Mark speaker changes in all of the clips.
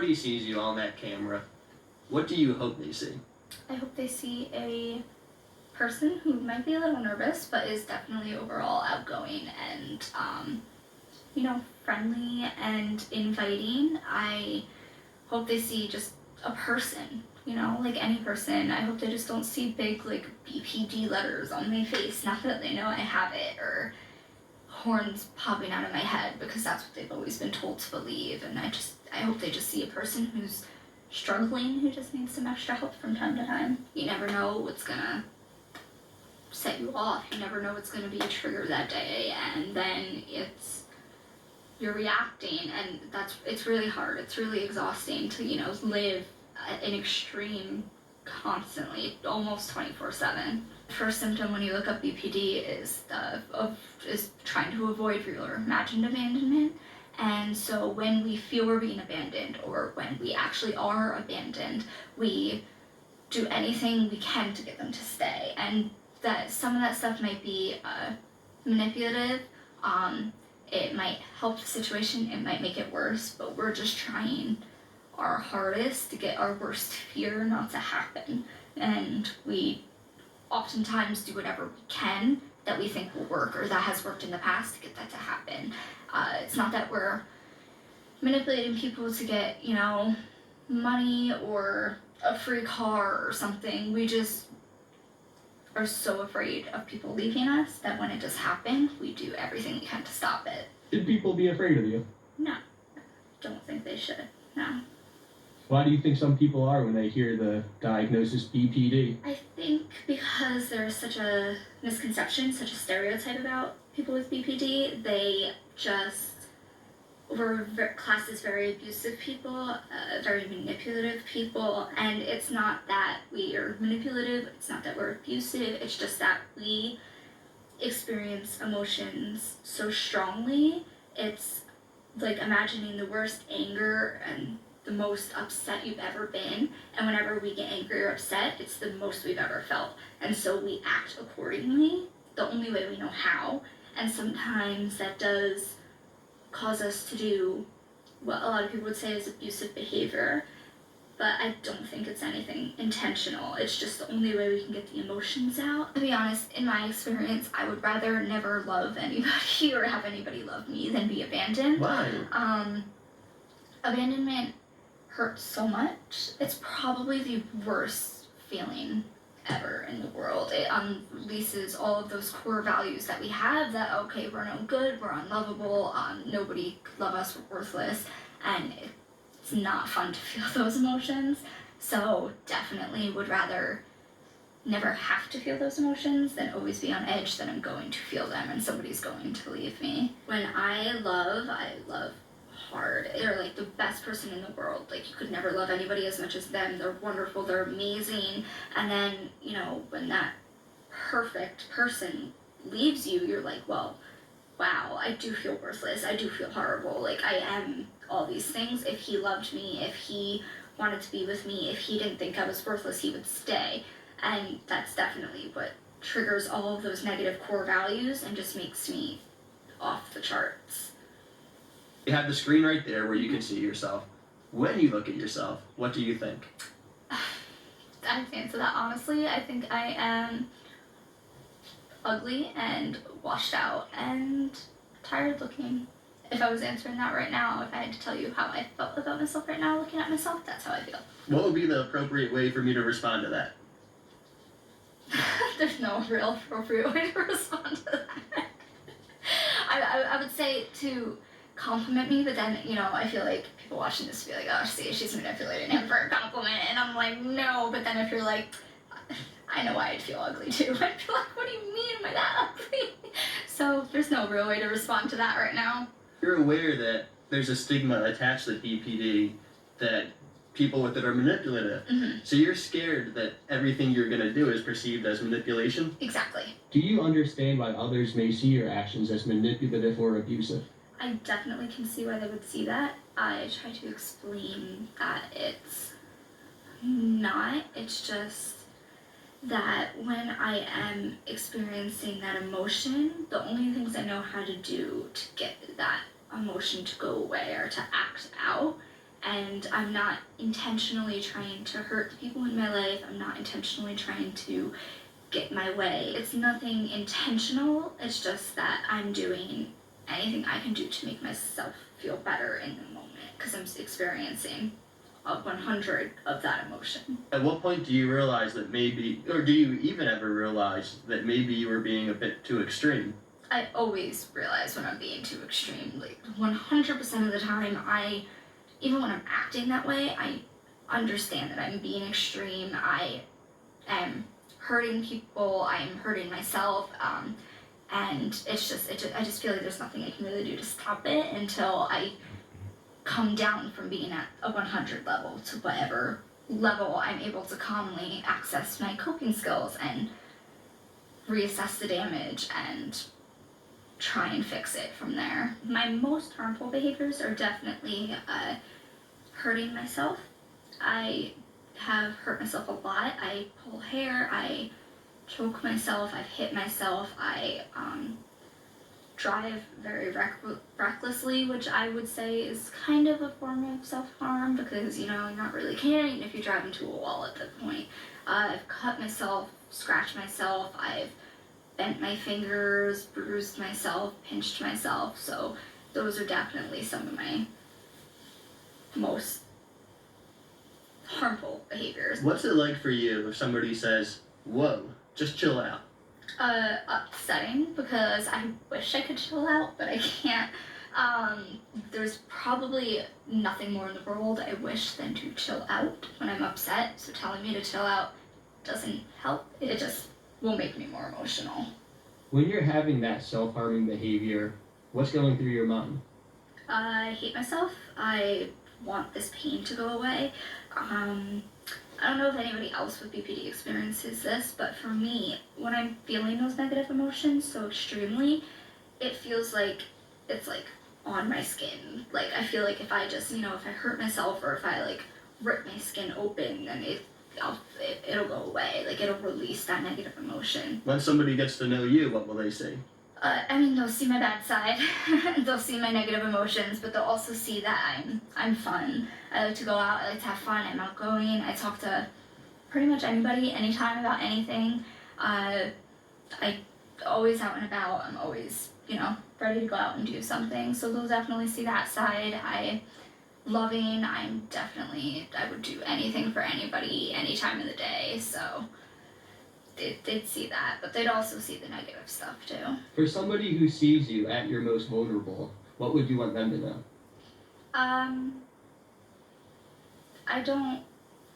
Speaker 1: Somebody sees you on that camera, what do you hope they see?
Speaker 2: I hope they see a person who might be a little nervous, but is definitely overall outgoing and, friendly and inviting. I hope they see just a person, like any person. I hope they just don't see big, like, BPD letters on my face. Not that they know I have it, or horns popping out of my head, because that's what they've always been told to believe. And I hope they just see a person who's struggling, who just needs some extra help from time to time. You never know what's gonna set you off. You never know what's gonna be a trigger that day, and then you're reacting, and it's really hard. It's really exhausting to, live an extreme constantly, almost 24/7. The first symptom when you look up BPD is trying to avoid real or imagined abandonment. And so when we feel we're being abandoned, or when we actually are abandoned, we do anything we can to get them to stay. And that some of that stuff might be manipulative. It might help the situation, it might make it worse, but we're just trying our hardest to get our worst fear not to happen. And we oftentimes do whatever we can that we think will work, or that has worked in the past, to get that to happen. It's not that we're manipulating people to get, money or a free car or something. We just are so afraid of people leaving us that when it does happen, we do everything we can to stop it.
Speaker 3: Should people be afraid of you?
Speaker 2: No, I don't think they should. No.
Speaker 3: Why do you think some people are when they hear the diagnosis BPD?
Speaker 2: I think because there's such a misconception, such a stereotype about people with BPD. They just were classed as very abusive people, very manipulative people, and it's not that we are manipulative, it's not that we're abusive, it's just that we experience emotions so strongly. It's like imagining the worst anger and the most upset you've ever been, and whenever we get angry or upset, it's the most we've ever felt, and so we act accordingly the only way we know how. And sometimes that does cause us to do what a lot of people would say is abusive behavior, but I don't think it's anything intentional. It's just the only way we can get the emotions out. To be honest, in my experience, I would rather never love anybody or have anybody love me than be abandoned.
Speaker 1: Why?
Speaker 2: Abandonment hurts so much. It's probably the worst feeling ever in the world. It unleashes all of those core values that we have, that, okay, we're no good, we're unlovable, nobody could love us, we're worthless, and it's not fun to feel those emotions. So definitely would rather never have to feel those emotions than always be on edge that I'm going to feel them and somebody's going to leave me. When I love hard. They're like the best person in the world. Like, you could never love anybody as much as them. They're wonderful, they're amazing. And then, when that perfect person leaves you, you're like, well, wow, I do feel worthless. I do feel horrible. Like, I am all these things. If he loved me, if he wanted to be with me, if he didn't think I was worthless, he would stay. And that's definitely what triggers all of those negative core values and just makes me off the charts.
Speaker 1: You have the screen right there where you can see yourself. When you look at yourself, what do you think?
Speaker 2: I have to answer that honestly. I think I am ugly and washed out and tired looking. If I was answering that right now, if I had to tell you how I felt about myself right now looking at myself, that's how I feel.
Speaker 1: What would be the appropriate way for me to respond to that?
Speaker 2: There's no real appropriate way to respond to that. I would say to compliment me, but then, I feel like people watching this would be like, oh, see, she's manipulating him for a compliment, and I'm like, no. But then if you're like, I know why I'd feel ugly too. I'd be like, what do you mean, am I that ugly? So there's no real way to respond to that right now.
Speaker 1: You're aware that there's a stigma attached to BPD, that people with it are manipulative.
Speaker 2: Mm-hmm.
Speaker 1: So you're scared that everything you're going to do is perceived as manipulation?
Speaker 2: Exactly.
Speaker 3: Do you understand why others may see your actions as manipulative or abusive?
Speaker 2: I definitely can see why they would see that. I try to explain that it's not. It's just that when I am experiencing that emotion, the only things I know how to do to get that emotion to go away or to act out and I'm not intentionally trying to hurt the people in my life. I'm not intentionally trying to get my way. It's nothing intentional. It's just that I'm doing anything I can do to make myself feel better in the moment because I'm experiencing a 100 of that emotion.
Speaker 1: At what point do you realize that maybe, or do you even ever realize that maybe you were being a bit too extreme?
Speaker 2: I always realize when I'm being too extreme. Like 100% of the time, even when I'm acting that way, I understand that I'm being extreme. I am hurting people. I am hurting myself. And I just feel like there's nothing I can really do to stop it until I come down from being at a 100 level to whatever level I'm able to calmly access my coping skills and reassess the damage and try and fix it from there. My most harmful behaviors are definitely hurting myself. I have hurt myself a lot. I pull hair, I choke myself, I've hit myself, I drive very recklessly, which I would say is kind of a form of self-harm because, you're not really caring if you drive into a wall at that point. I've cut myself, scratched myself, I've bent my fingers, bruised myself, pinched myself, so those are definitely some of my most harmful behaviors.
Speaker 1: What's it like for you if somebody says, whoa, just chill out?
Speaker 2: Upsetting because I wish I could chill out, but I can't. There's probably nothing more in the world I wish than to chill out when I'm upset, so telling me to chill out doesn't help. It just will make me more emotional.
Speaker 3: When you're having that self-harming behavior, what's going through your mind?
Speaker 2: I hate myself. I want this pain to go away. I don't know if anybody else with BPD experiences this, but for me, when I'm feeling those negative emotions so extremely, it feels like it's like on my skin. Like I feel like if I just, if I hurt myself or if I like rip my skin open, then it'll go away. Like it'll release that negative emotion.
Speaker 1: When somebody gets to know you, what will they see?
Speaker 2: They'll see my bad side. They'll see my negative emotions, but they'll also see that I'm fun. I like to go out. I like to have fun. I'm outgoing. I talk to pretty much anybody, anytime about anything. I always out and about. I'm always, ready to go out and do something. So they'll definitely see that side. Loving. I would do anything for anybody, any time of the day. So they'd see that, but they'd also see the negative stuff too.
Speaker 3: For somebody who sees you at your most vulnerable, what would you want them to know?
Speaker 2: I don't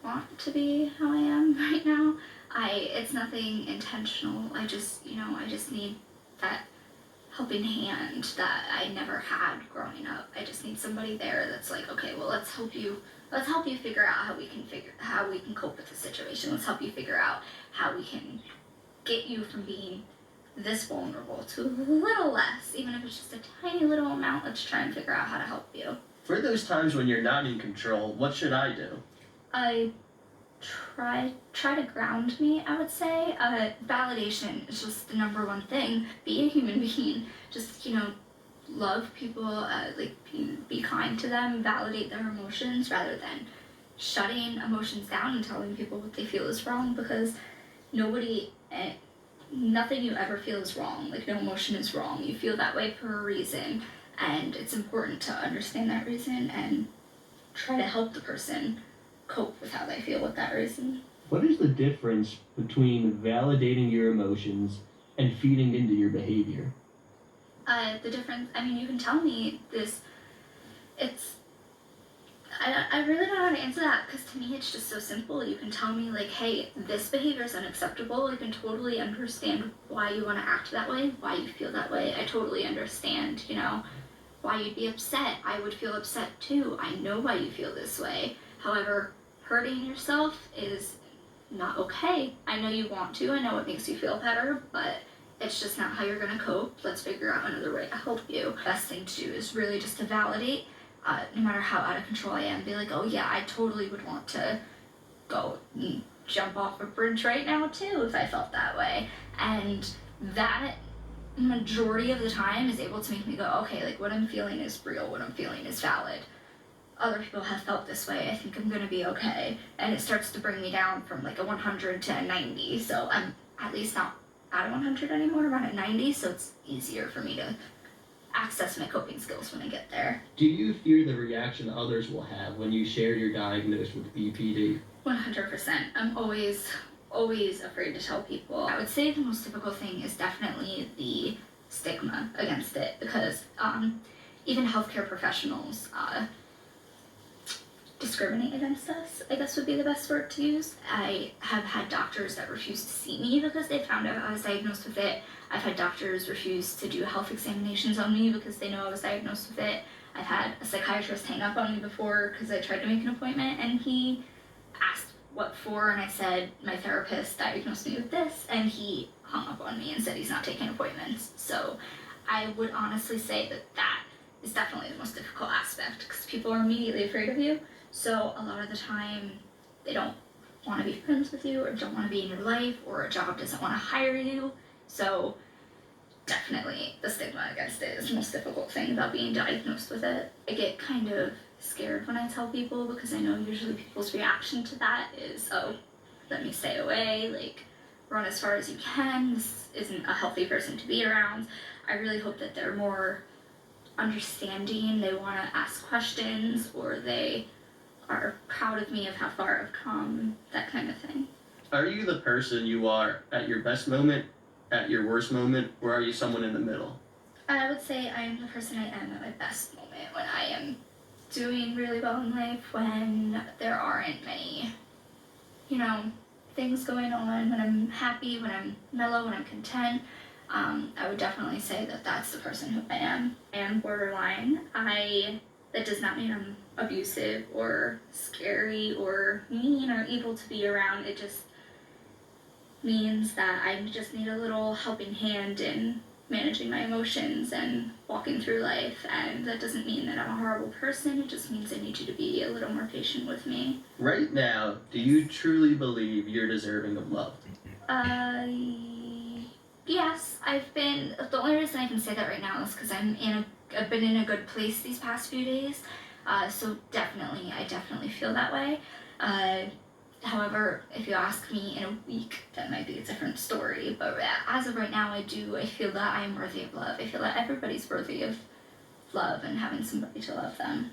Speaker 2: want to be how I am right now. It's nothing intentional. I just need that helping hand that I never had growing up. I just need somebody there that's like, okay, well, let's help you figure out how we can cope with the situation. Let's help you figure out how we can get you from being this vulnerable to a little less, even if it's just a tiny little amount. Let's try and figure out how to help you.
Speaker 1: For those times when you're not in control, what should I do?
Speaker 2: I try to ground me, I would say. Validation is just the number one thing. Be a human being. Just, love people, be kind to them, validate their emotions rather than shutting emotions down and telling people what they feel is wrong, because nothing you ever feel is wrong. Like, no emotion is wrong. You feel that way for a reason, and it's important to understand that reason and try to help the person cope with how they feel with that reason.
Speaker 3: What is the difference between validating your emotions and feeding into your behavior?
Speaker 2: The difference, you can tell me this, I really don't know how to answer that, because to me it's just so simple. You can tell me like, hey, this behavior is unacceptable. I can totally understand why you want to act that way, why you feel that way. I totally understand, why you'd be upset. I would feel upset too. I know why you feel this way. However, hurting yourself is not okay. I know you want to, I know it makes you feel better, but it's just not how you're gonna cope. Let's figure out another way to help you. Best thing to do is really just to validate, no matter how out of control I am, be like, oh yeah, I totally would want to go and jump off a bridge right now too if I felt that way. And that majority of the time is able to make me go, okay, like what I'm feeling is real, what I'm feeling is valid. other people have felt this way. I think I'm gonna be okay. And it starts to bring me down from like a 100 to a 90. So I'm at least not at a 100 anymore, I'm at 90. So it's easier for me to access my coping skills when I get there.
Speaker 3: Do you fear the reaction others will have when you share you're diagnosed with BPD?
Speaker 2: 100%. I'm always afraid to tell people. I would say the most difficult thing is definitely the stigma against it, because even healthcare professionals discriminate against us, I guess would be the best word to use. I have had doctors that refuse to see me because they found out I was diagnosed with it. I've had doctors refuse to do health examinations on me because they know I was diagnosed with it. I've had a psychiatrist hang up on me before because I tried to make an appointment and he asked what for, and I said my therapist diagnosed me with this, and he hung up on me and said he's not taking appointments. So I would honestly say that is definitely the most difficult aspect, because people are immediately afraid of you. So a lot of the time they don't want to be friends with you or don't want to be in your life, or a job doesn't want to hire you. So definitely the stigma against it is the most difficult thing about being diagnosed with it. I get kind of scared when I tell people, because I know usually people's reaction to that is, oh, let me stay away, like run as far as you can, this isn't a healthy person to be around. I really hope that they're more understanding, they want to ask questions, or they are proud of me of how far I've come, that kind of thing.
Speaker 1: Are you the person you are at your best moment, at your worst moment, or are you someone in the middle?
Speaker 2: I would say I am the person I am at my best moment, when I am doing really well in life, when there aren't many, things going on, when I'm happy, when I'm mellow, when I'm content. I would definitely say that that's the person who I am. I am borderline. That does not mean I'm abusive or scary or mean or evil to be around. It just means that I just need a little helping hand in managing my emotions and walking through life. And that doesn't mean that I'm a horrible person. It just means I need you to be a little more patient with me.
Speaker 1: Right now, do you truly believe you're deserving of love?
Speaker 2: Yes, the only reason I can say that right now is because I've been in a good place these past few days. So I definitely feel that way. However, if you ask me in a week, that might be a different story. But as of right now, I feel that I am worthy of love. I feel that everybody's worthy of love and having somebody to love them.